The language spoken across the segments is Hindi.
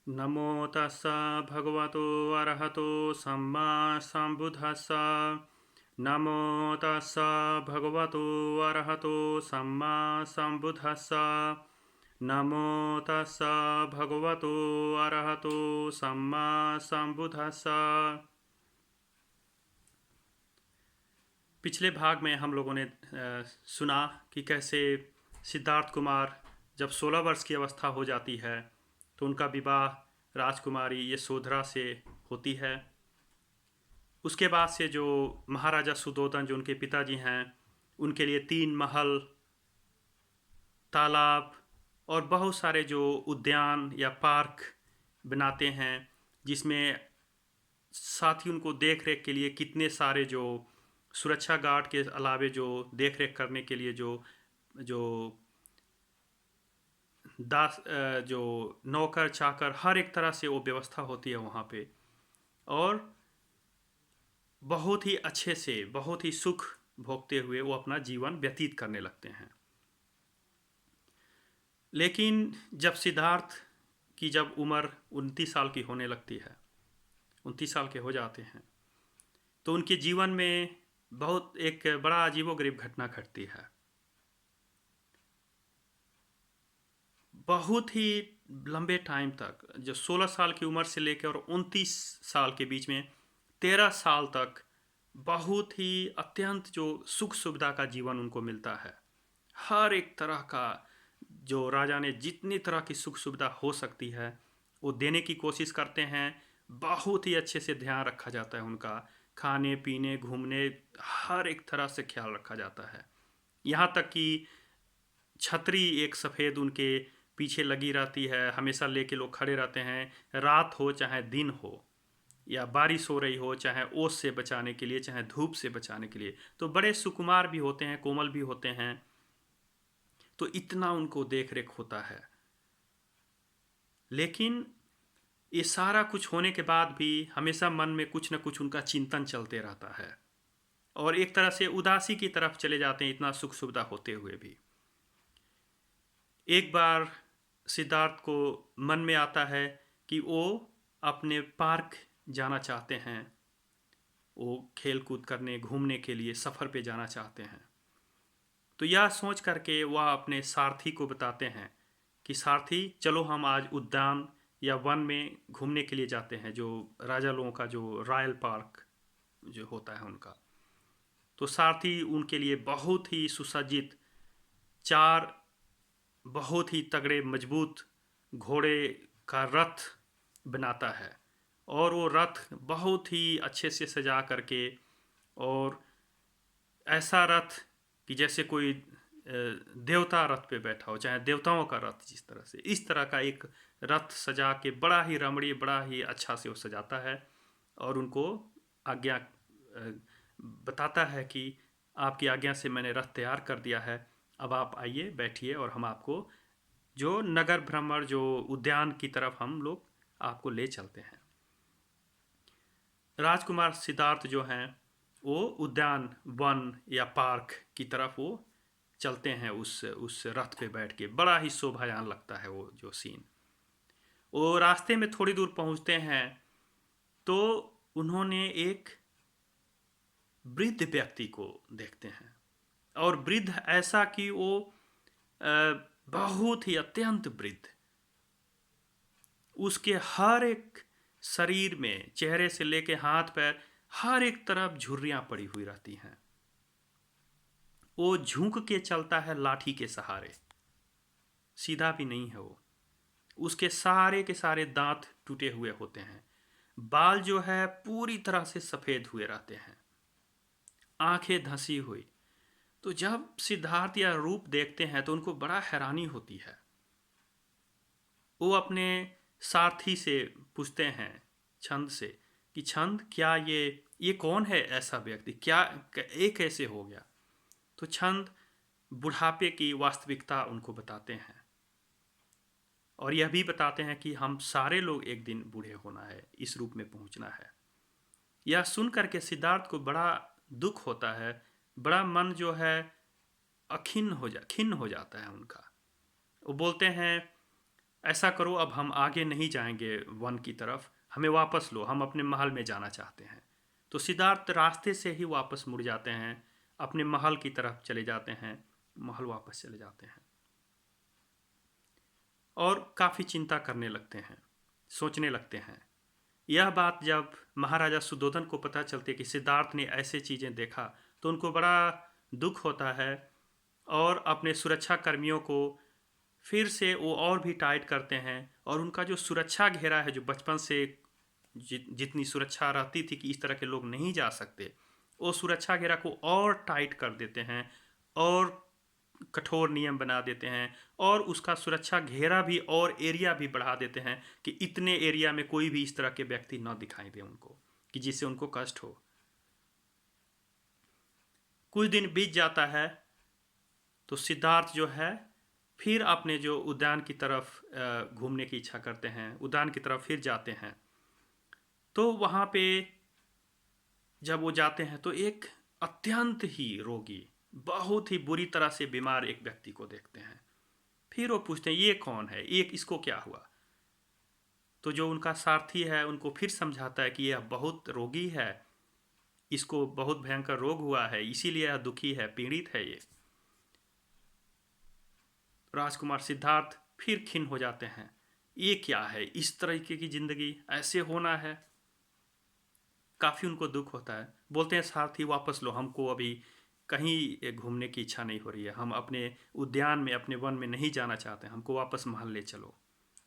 नमो तस्सा भगवतो अरहतो सम्मा सम्बुद्धस्सा। नमो तस्सा भगवतो अरहतो सम्मा सम्बुद्धस्सा। नमो तस्सा भगवतो अरहतो सम्मा सम्बुद्धस्सा। पिछले भाग में हम लोगों ने सुना कि कैसे सिद्धार्थ कुमार जब 16 वर्ष की अवस्था हो जाती है तो उनका विवाह राजकुमारी यशोधरा से होती है। उसके बाद से जो महाराजा सुदोधन जो उनके पिताजी हैं उनके लिए 3 महल, तालाब और बहुत सारे जो उद्यान या पार्क बनाते हैं, जिसमें साथ ही उनको देख रेख के लिए कितने सारे जो सुरक्षा गार्ड के अलावे जो देख रेख करने के लिए जो जो जो नौकर चाकर हर एक तरह से वो व्यवस्था होती है वहाँ पे। और बहुत ही अच्छे से बहुत ही सुख भोगते हुए वो अपना जीवन व्यतीत करने लगते हैं। लेकिन जब सिद्धार्थ की जब उम्र 29 साल की होने लगती है, 29 साल के हो जाते हैं, तो उनके जीवन में बहुत एक बड़ा अजीबोगरीब घटना घटती है। बहुत ही लंबे टाइम तक, जो 16 साल की उम्र से लेकर और 29 साल के बीच में 13 साल तक बहुत ही अत्यंत जो सुख सुविधा का जीवन उनको मिलता है। हर एक तरह का जो राजा ने जितनी तरह की सुख सुविधा हो सकती है वो देने की कोशिश करते हैं। बहुत ही अच्छे से ध्यान रखा जाता है उनका, खाने पीने घूमने हर एक तरह से ख्याल रखा जाता है। यहाँ तक कि छतरी एक सफ़ेद उनके पीछे लगी रहती है, हमेशा लेके लोग खड़े रहते हैं, रात हो चाहे दिन हो, या बारिश हो रही हो, चाहे ओस से बचाने के लिए चाहे धूप से बचाने के लिए। तो बड़े सुकुमार भी होते हैं, कोमल भी होते हैं, तो इतना उनको देख रेख होता है। लेकिन ये सारा कुछ होने के बाद भी हमेशा मन में कुछ न कुछ उनका चिंतन चलते रहता है और एक तरह से उदासी की तरफ चले जाते हैं, इतना सुख सुविधा होते हुए भी। एक बार सिद्धार्थ को मन में आता है कि वो अपने पार्क जाना चाहते हैं, वो खेल कूद करने घूमने के लिए सफ़र पे जाना चाहते हैं। तो यह सोच करके वह अपने सारथी को बताते हैं कि सारथी चलो हम आज उद्यान या वन में घूमने के लिए जाते हैं, जो राजा लोगों का जो रॉयल पार्क जो होता है उनका। तो सारथी उनके लिए बहुत ही सुसज्जित 4 बहुत ही तगड़े मजबूत घोड़े का रथ बनाता है और वो रथ बहुत ही अच्छे से सजा करके, और ऐसा रथ कि जैसे कोई देवता रथ पे बैठा हो, चाहे देवताओं का रथ, जिस तरह से इस तरह का एक रथ सजा के बड़ा ही रमणीय बड़ा ही अच्छा से वो सजाता है और उनको आज्ञा बताता है कि आपकी आज्ञा से मैंने रथ तैयार कर दिया है, अब आप आइए बैठिए और हम आपको जो नगर भ्रमण जो उद्यान की तरफ हम लोग आपको ले चलते हैं। राजकुमार सिद्धार्थ जो हैं वो उद्यान वन या पार्क की तरफ वो चलते हैं, उस रथ पे बैठ के बड़ा ही शोभायान लगता है वो जो सीन। वो रास्ते में थोड़ी दूर पहुंचते हैं तो उन्होंने एक वृद्ध व्यक्ति को देखते हैं, और वृद्ध ऐसा कि वो बहुत ही अत्यंत वृद्ध, उसके हर एक शरीर में चेहरे से लेके हाथ पैर हर एक तरफ झुर्रियां पड़ी हुई रहती हैं। वो झुक के चलता है लाठी के सहारे, सीधा भी नहीं है वो। उसके सारे के सारे दांत टूटे हुए होते हैं, बाल जो है पूरी तरह से सफ़ेद हुए रहते हैं, आंखें धंसी हुई। तो जब सिद्धार्थ या रूप देखते हैं तो उनको बड़ा हैरानी होती है। वो अपने सारथी से पूछते हैं छंद से कि छंद क्या ये कौन है ऐसा व्यक्ति, क्या ये कैसे हो गया। तो छंद बुढ़ापे की वास्तविकता उनको बताते हैं और यह भी बताते हैं कि हम सारे लोग एक दिन बूढ़े होना है, इस रूप में पहुंचना है। यह सुन करके सिद्धार्थ को बड़ा दुख होता है, बड़ा मन जो है खिन्न हो जाता है उनका। वो बोलते हैं ऐसा करो, अब हम आगे नहीं जाएंगे वन की तरफ, हमें वापस लो, हम अपने महल में जाना चाहते हैं। तो सिद्धार्थ रास्ते से ही वापस मुड़ जाते हैं, अपने महल की तरफ चले जाते हैं, महल वापस चले जाते हैं और काफ़ी चिंता करने लगते हैं, सोचने लगते हैं। यह बात जब महाराजा सुद्धोधन को पता चलती है कि सिद्धार्थ ने ऐसे चीज़ें देखा, तो उनको बड़ा दुख होता है और अपने सुरक्षा कर्मियों को फिर से वो और भी टाइट करते हैं। और उनका जो सुरक्षा घेरा है, जो बचपन से जितनी सुरक्षा रहती थी कि इस तरह के लोग नहीं जा सकते, वो सुरक्षा घेरा को और टाइट कर देते हैं और कठोर नियम बना देते हैं और उसका सुरक्षा घेरा भी और एरिया भी बढ़ा देते हैं कि इतने एरिया में कोई भी इस तरह के व्यक्ति न दिखाई दे उनको, कि जिससे उनको कष्ट हो। कुछ दिन बीत जाता है तो सिद्धार्थ जो है फिर अपने जो उद्यान की तरफ घूमने की इच्छा करते हैं, उद्यान की तरफ फिर जाते हैं। तो वहाँ पे जब वो जाते हैं तो एक अत्यंत ही रोगी, बहुत ही बुरी तरह से बीमार एक व्यक्ति को देखते हैं। फिर वो पूछते हैं ये कौन है, ये इसको क्या हुआ। तो जो उनका सारथी है उनको फिर समझाता है कि यह बहुत रोगी है, इसको बहुत भयंकर रोग हुआ है, इसीलिए यह दुखी है, पीड़ित है ये। राजकुमार सिद्धार्थ फिर खिन्न हो जाते हैं, ये क्या है, इस तरीके की ज़िंदगी ऐसे होना है। काफ़ी उनको दुख होता है। बोलते हैं सारथी वापस लो, हमको अभी कहीं घूमने की इच्छा नहीं हो रही है, हम अपने उद्यान में, अपने वन में नहीं जाना चाहते, हमको वापस महल ले चलो।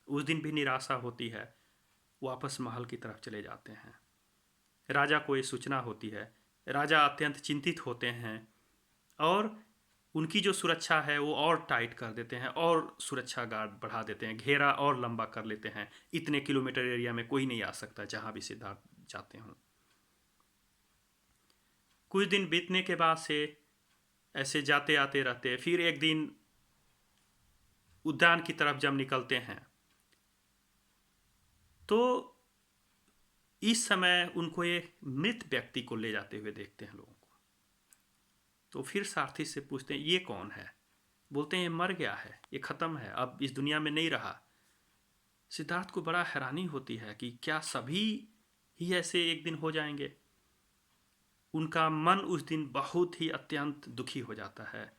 उस दिन भी निराशा होती है, वापस महल की तरफ चले जाते हैं। राजा को ये सूचना होती है, राजा अत्यंत चिंतित होते हैं और उनकी जो सुरक्षा है वो और टाइट कर देते हैं और सुरक्षा गार्ड बढ़ा देते हैं, घेरा और लंबा कर लेते हैं। इतने किलोमीटर एरिया में कोई नहीं आ सकता जहाँ भी सिद्धार्थ जाते हों। कुछ दिन बीतने के बाद से ऐसे जाते आते रहते, फिर एक दिन उद्यान की तरफ जब निकलते हैं तो इस समय उनको एक मृत व्यक्ति को ले जाते हुए देखते हैं लोगों को। तो फिर सारथी से पूछते हैं ये कौन है। बोलते हैं ये मर गया है, ये ख़त्म है, अब इस दुनिया में नहीं रहा। सिद्धार्थ को बड़ा हैरानी होती है कि क्या सभी ही ऐसे एक दिन हो जाएंगे। उनका मन उस दिन बहुत ही अत्यंत दुखी हो जाता है।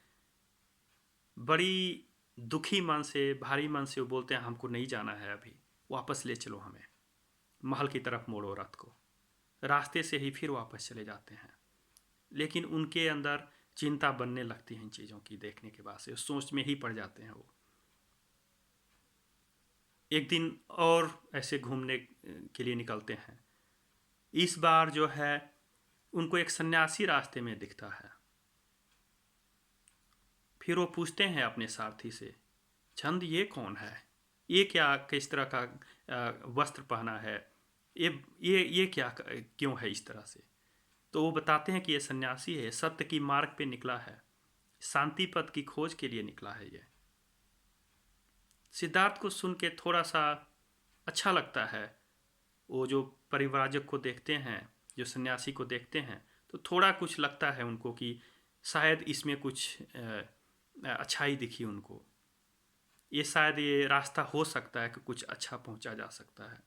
बड़ी दुखी मन से, भारी मन से वो बोलते हैं हमको नहीं जाना है अभी, वापस ले चलो हमें, महल की तरफ मोड़ो रथ को। रास्ते से ही फिर वापस चले जाते हैं। लेकिन उनके अंदर चिंता बनने लगती है इन चीज़ों की देखने के बाद से, सोच में ही पड़ जाते हैं वो। एक दिन और ऐसे घूमने के लिए निकलते हैं। इस बार जो है उनको एक सन्यासी रास्ते में दिखता है। फिर वो पूछते हैं अपने सारथी से, चंद ये कौन है, ये क्या, किस तरह का वस्त्र पहना है, ये क्या, क्यों है इस तरह से। तो वो बताते हैं कि ये सन्यासी है, सत्य की मार्ग पे निकला है, शांति पद की खोज के लिए निकला है ये। सिद्धार्थ को सुन के थोड़ा सा अच्छा लगता है। वो जो परिव्राजक को देखते हैं, जो सन्यासी को देखते हैं, तो थोड़ा कुछ लगता है उनको कि शायद इसमें कुछ अच्छाई दिखी उनको, ये शायद ये रास्ता हो सकता है कि कुछ अच्छा पहुंचा जा सकता है।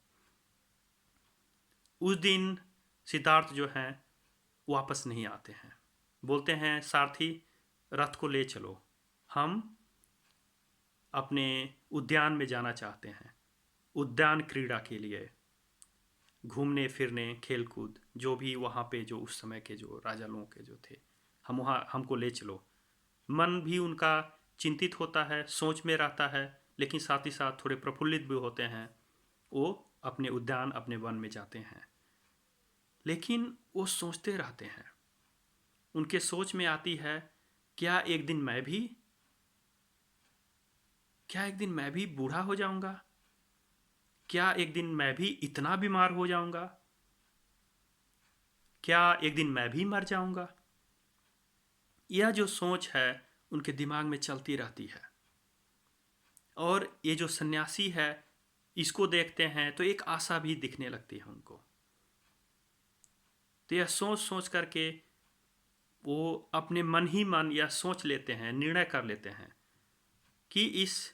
उस दिन सिद्धार्थ जो हैं वापस नहीं आते हैं। बोलते हैं सारथी रथ को ले चलो, हम अपने उद्यान में जाना चाहते हैं, उद्यान क्रीड़ा के लिए, घूमने फिरने, खेल कूद, जो भी वहाँ पे जो उस समय के जो राजा लोगों के जो थे, हम वहाँ, हमको ले चलो। मन भी उनका चिंतित होता है, सोच में रहता है, लेकिन साथ ही साथ थोड़े प्रफुल्लित भी होते हैं। वो अपने उद्यान, अपने वन में जाते हैं। लेकिन वो सोचते रहते हैं, उनके सोच में आती है क्या एक दिन मैं भी, क्या एक दिन मैं भी बूढ़ा हो जाऊंगा, क्या एक दिन मैं भी इतना बीमार हो जाऊंगा, क्या एक दिन मैं भी मर जाऊंगा। यह जो सोच है उनके दिमाग में चलती रहती है। और ये जो सन्यासी है इसको देखते हैं तो एक आशा भी दिखने लगती है उनको। तो यह सोच सोच करके वो अपने मन ही मन यह सोच लेते हैं, निर्णय कर लेते हैं कि इस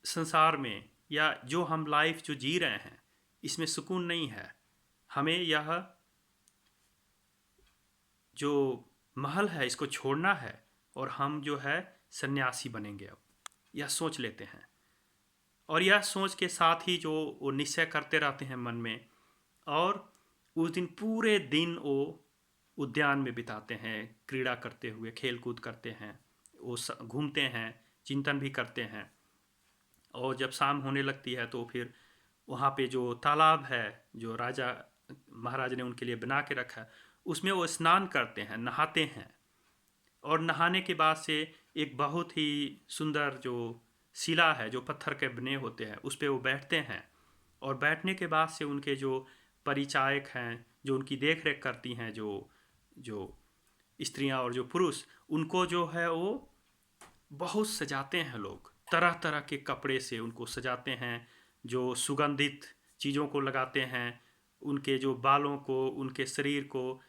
संसार में या जो हम लाइफ जो जी रहे हैं इसमें सुकून नहीं है। हमें यह जो महल है इसको छोड़ना है और हम जो है सन्यासी बनेंगे। अब यह सोच लेते हैं और यह सोच के साथ ही जो वो निश्चय करते रहते हैं मन में, और उस दिन पूरे दिन वो उद्यान में बिताते हैं, क्रीड़ा करते हुए, खेल कूद करते हैं, वो घूमते हैं, चिंतन भी करते हैं। और जब शाम होने लगती है तो फिर वहाँ पे जो तालाब है जो राजा महाराज ने उनके लिए बना के रखा है उसमें वो स्नान करते हैं, नहाते हैं। और नहाने के बाद से एक बहुत ही सुंदर जो शिला है जो पत्थर के बने होते हैं उस पे वो बैठते हैं। और बैठने के बाद से उनके जो परिचायक हैं जो उनकी देख रेख करती हैं, जो जो स्त्रियां और जो पुरुष, उनको जो है वो बहुत सजाते हैं लोग, तरह तरह के कपड़े से उनको सजाते हैं, जो सुगंधित चीज़ों को लगाते हैं, उनके जो बालों को, उनके शरीर को,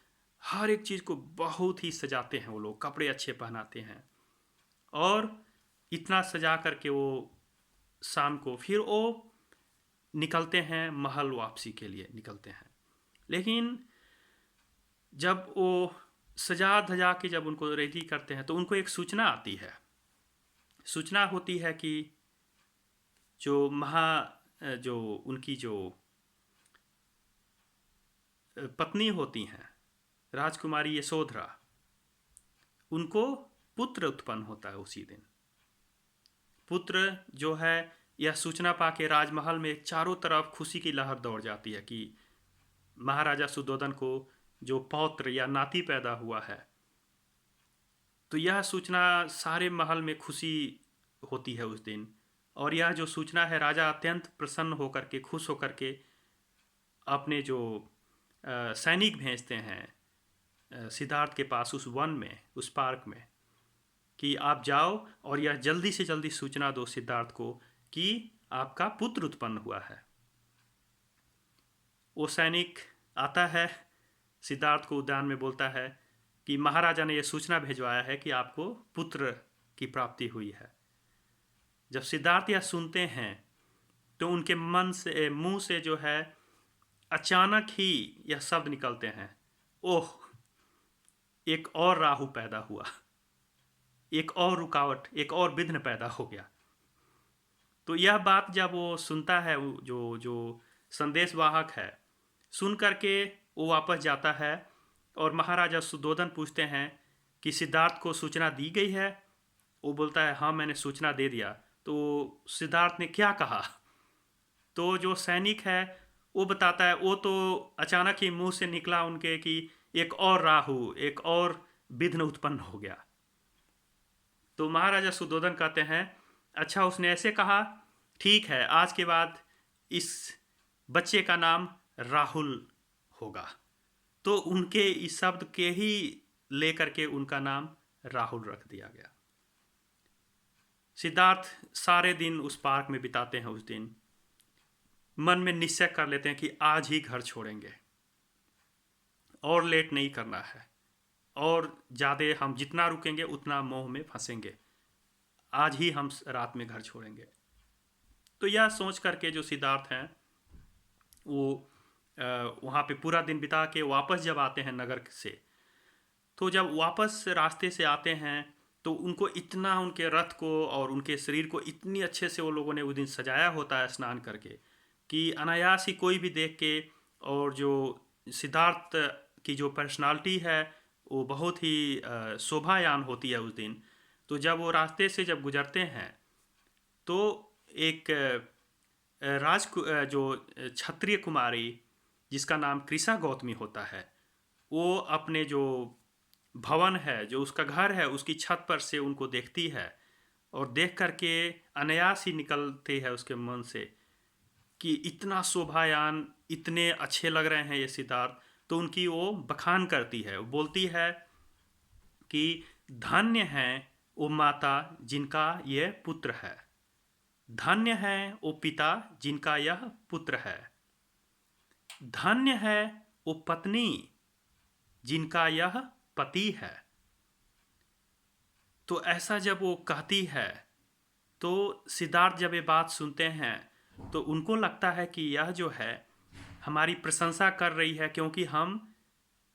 हर एक चीज़ को बहुत ही सजाते हैं वो लोग, कपड़े अच्छे पहनाते हैं। और इतना सजा करके वो शाम को फिर वो निकलते हैं, महल वापसी के लिए निकलते हैं। लेकिन जब वो सजा धजा के जब उनको रेडी करते हैं तो उनको एक सूचना आती है। सूचना होती है कि जो जो उनकी जो पत्नी होती हैं राजकुमारी यशोधरा, उनको पुत्र उत्पन्न होता है उसी दिन। पुत्र जो है, यह सूचना पाके राजमहल में चारों तरफ खुशी की लहर दौड़ जाती है कि महाराजा सुद्धोधन को जो पौत्र या नाती पैदा हुआ है। तो यह सूचना सारे महल में खुशी होती है उस दिन। और यह जो सूचना है, राजा अत्यंत प्रसन्न होकर के, खुश होकर के अपने जो सैनिक भेजते हैं सिद्धार्थ के पास उस वन में, उस पार्क में, कि आप जाओ और यह जल्दी से जल्दी सूचना दो सिद्धार्थ को कि आपका पुत्र उत्पन्न हुआ है। वो सैनिक आता है, सिद्धार्थ को उद्यान में बोलता है कि महाराजा ने यह सूचना भिजवाया है कि आपको पुत्र की प्राप्ति हुई है। जब सिद्धार्थ यह सुनते हैं तो उनके मन से, मुंह से जो है अचानक ही यह शब्द निकलते हैं, ओह, एक और राहु पैदा हुआ, एक और रुकावट, एक और विघ्न पैदा हो गया। तो यह बात जब वो सुनता है, जो जो संदेशवाहक है, सुन करके वो वापस जाता है और महाराजा सुद्धोधन पूछते हैं कि सिद्धार्थ को सूचना दी गई है? वो बोलता है हाँ, मैंने सूचना दे दिया। तो सिद्धार्थ ने क्या कहा? तो जो सैनिक है वो बताता है, वो तो अचानक ही मुंह से निकला उनके कि एक और राहु, एक और विघ्न उत्पन्न हो गया। तो महाराजा सुद्धोधन कहते हैं अच्छा, उसने ऐसे कहा, ठीक है, आज के बाद इस बच्चे का नाम राहुल होगा। तो उनके इस शब्द के ही लेकर के उनका नाम राहुल रख दिया गया। सिद्धार्थ सारे दिन उस पार्क में बिताते हैं। उस दिन मन में निश्चय कर लेते हैं कि आज ही घर छोड़ेंगे और लेट नहीं करना है, और ज़्यादा हम जितना रुकेंगे उतना मोह में फंसेंगे, आज ही हम रात में घर छोड़ेंगे। तो यह सोच करके जो सिद्धार्थ हैं वो वहाँ पे पूरा दिन बिता के वापस जब आते हैं नगर से, तो जब वापस रास्ते से आते हैं तो उनको इतना, उनके रथ को और उनके शरीर को इतनी अच्छे से वो लोगों ने उस दिन सजाया होता है स्नान करके, कि अनायास ही कोई भी देख के, और जो सिद्धार्थ की जो पर्सनालिटी है वो बहुत ही शोभायान होती है उस दिन। तो जब वो रास्ते से जब गुजरते हैं तो एक जो क्षत्रिय कुमारी जिसका नाम कृषा गौतमी होता है, वो अपने जो भवन है, जो उसका घर है, उसकी छत पर से उनको देखती है और देख करके अनायास ही निकलती है उसके मन से कि इतना शोभायान, इतने अच्छे लग रहे हैं ये सिद्धार्थ। तो उनकी वो बखान करती है, वो बोलती है कि धन्य है वो माता जिनका यह पुत्र है, धन्य है वो पिता जिनका यह पुत्र है, धन्य है वो पत्नी जिनका यह पति है। तो ऐसा जब वो कहती है तो सिद्धार्थ जब ये बात सुनते हैं तो उनको लगता है कि यह जो है हमारी प्रशंसा कर रही है, क्योंकि हम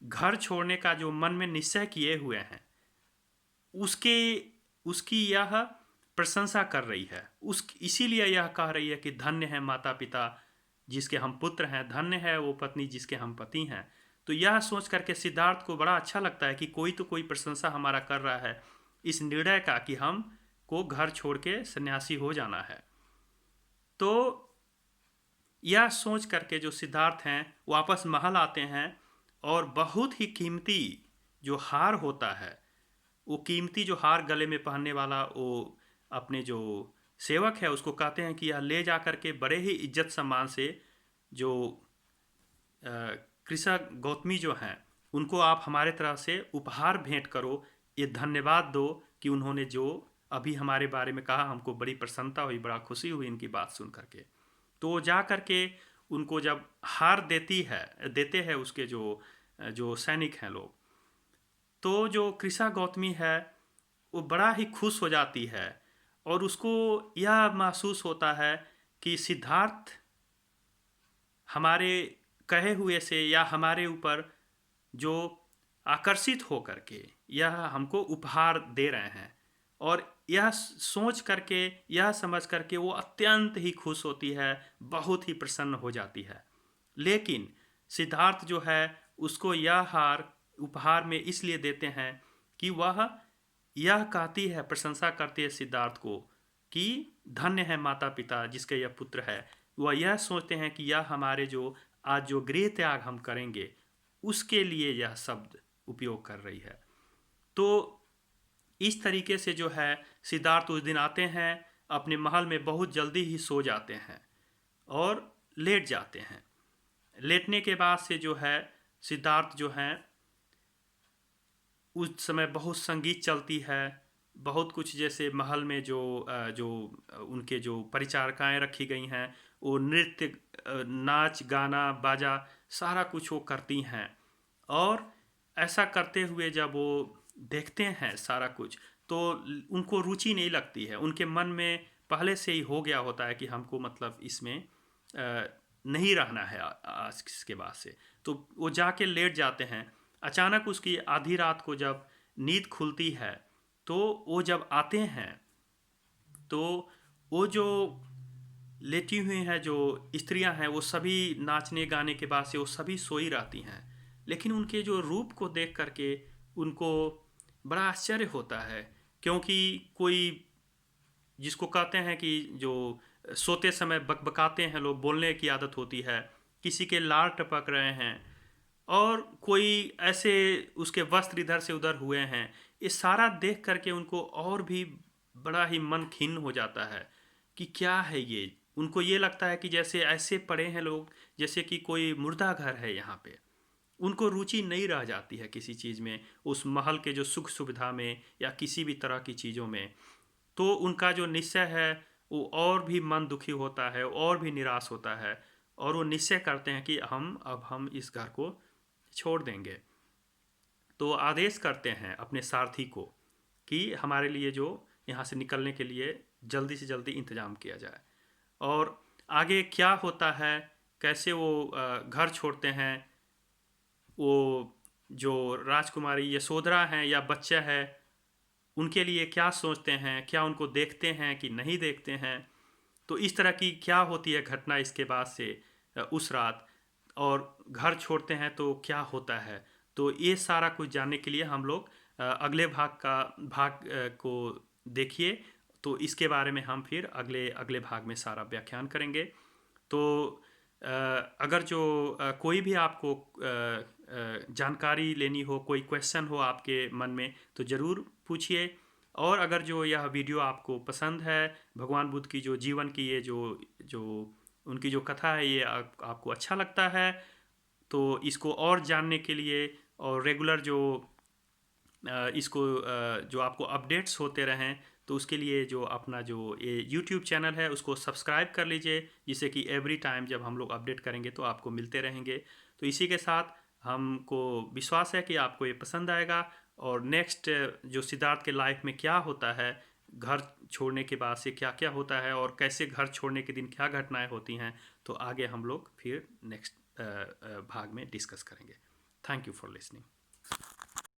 घर छोड़ने का जो मन में निश्चय किए हुए हैं उसके उसकी यह प्रशंसा कर रही है। इसीलिए यह कह रही है कि धन्य है माता पिता जिसके हम पुत्र हैं, धन्य है वो पत्नी जिसके हम पति हैं। तो यह सोच करके सिद्धार्थ को बड़ा अच्छा लगता है कि कोई तो कोई प्रशंसा हमारा कर रहा है इस निर्णय का कि हम को घर छोड़ के सन्यासी हो जाना है। तो यह सोच करके जो सिद्धार्थ हैं वापस महल आते हैं और बहुत ही कीमती जो हार होता है, वो कीमती जो हार गले में पहनने वाला, वो अपने जो सेवक है उसको कहते हैं कि यह ले जा करके बड़े ही इज्जत सम्मान से जो कृषक गौतमी जो हैं उनको आप हमारे तरफ से उपहार भेंट करो, ये धन्यवाद दो कि उन्होंने जो अभी हमारे बारे में कहा, हमको बड़ी प्रसन्नता हुई, बड़ा खुशी हुई इनकी बात सुन करके। तो जा करके उनको जब हार देते हैं उसके जो जो सैनिक हैं लोग, तो जो कृषा गौतमी है वो बड़ा ही खुश हो जाती है और उसको यह महसूस होता है कि सिद्धार्थ हमारे कहे हुए से या हमारे ऊपर जो आकर्षित हो करके यह हमको उपहार दे रहे हैं, और यह सोच करके यह समझ करके वो अत्यंत ही खुश होती है, बहुत ही प्रसन्न हो जाती है। लेकिन सिद्धार्थ जो है उसको यह हार उपहार में इसलिए देते हैं कि वह यह कहती है, प्रशंसा करती है सिद्धार्थ को कि धन्य है माता पिता जिसके यह पुत्र है। वह यह सोचते हैं कि यह हमारे जो आज जो गृह त्याग हम करेंगे उसके लिए यह शब्द उपयोग कर रही है। तो इस तरीके से जो है सिद्धार्थ उस दिन आते हैं, अपने महल में बहुत जल्दी ही सो जाते हैं और लेट जाते हैं। लेटने के बाद से जो है सिद्धार्थ जो हैं उस समय बहुत संगीत चलती है, बहुत कुछ, जैसे महल में जो उनके जो परिचारिकाएँ रखी गई हैं वो नृत्य, नाच गाना बाजा सारा कुछ वो करती हैं। और ऐसा करते हुए जब वो देखते हैं सारा कुछ तो उनको रुचि नहीं लगती है, उनके मन में पहले से ही हो गया होता है कि हमको मतलब इसमें नहीं रहना है आज के बाद से। तो वो जाके लेट जाते हैं। अचानक उसकी आधी रात को जब नींद खुलती है तो वो जब आते हैं तो वो जो लेटी हुई हैं जो स्त्रियां हैं वो सभी नाचने गाने के बाद से वो सभी सोई रहती हैं, लेकिन उनके जो रूप को देख करके उनको बड़ा आश्चर्य होता है, क्योंकि कोई जिसको कहते हैं कि जो सोते समय बकबकाते हैं लोग, बोलने की आदत होती है, किसी के लार टपक रहे हैं और कोई ऐसे उसके वस्त्र इधर से उधर हुए हैं, ये सारा देख करके उनको और भी बड़ा ही मन खिन्न हो जाता है कि क्या है ये। उनको ये लगता है कि जैसे ऐसे पड़े हैं लोग जैसे कि कोई मुर्दा घर है यहाँ पे। उनको रुचि नहीं रह जाती है किसी चीज़ में, उस महल के जो सुख सुविधा में या किसी भी तरह की चीज़ों में। तो उनका जो निश्चय है वो और भी मन दुखी होता है और भी निराश होता है, और वो निश्चय करते हैं कि हम इस घर को छोड़ देंगे। तो आदेश करते हैं अपने सारथी को कि हमारे लिए जो यहाँ से निकलने के लिए जल्दी से जल्दी इंतज़ाम किया जाए। और आगे क्या होता है, कैसे वो घर छोड़ते हैं, वो जो राजकुमारी यशोधरा हैं या बच्चा है उनके लिए क्या सोचते हैं, क्या उनको देखते हैं कि नहीं देखते हैं। तो इस तरह की क्या होती है घटना इसके बाद से उस रात, और घर छोड़ते हैं तो क्या होता है। तो ये सारा कुछ जानने के लिए हम लोग अगले भाग को देखिए। तो इसके बारे में हम फिर अगले अगले भाग में सारा व्याख्यान करेंगे। तो अगर जो कोई भी आपको जानकारी लेनी हो, कोई क्वेश्चन हो आपके मन में, तो ज़रूर पूछिए। और अगर जो यह वीडियो आपको पसंद है, भगवान बुद्ध की जो जीवन की ये जो जो उनकी जो कथा है ये आपको अच्छा लगता है, तो इसको और जानने के लिए और रेगुलर जो इसको जो आपको अपडेट्स होते रहें, तो उसके लिए जो अपना जो ये यूट्यूब चैनल है उसको सब्सक्राइब कर लीजिए, जिससे कि एवरी टाइम जब हम लोग अपडेट करेंगे तो आपको मिलते रहेंगे। तो इसी के साथ हमको विश्वास है कि आपको ये पसंद आएगा, और नेक्स्ट जो सिद्धार्थ के लाइफ में क्या होता है घर छोड़ने के बाद से क्या क्या होता है और कैसे घर छोड़ने के दिन क्या घटनाएं होती हैं, तो आगे हम लोग फिर नेक्स्ट भाग में डिस्कस करेंगे। Thank you for listening.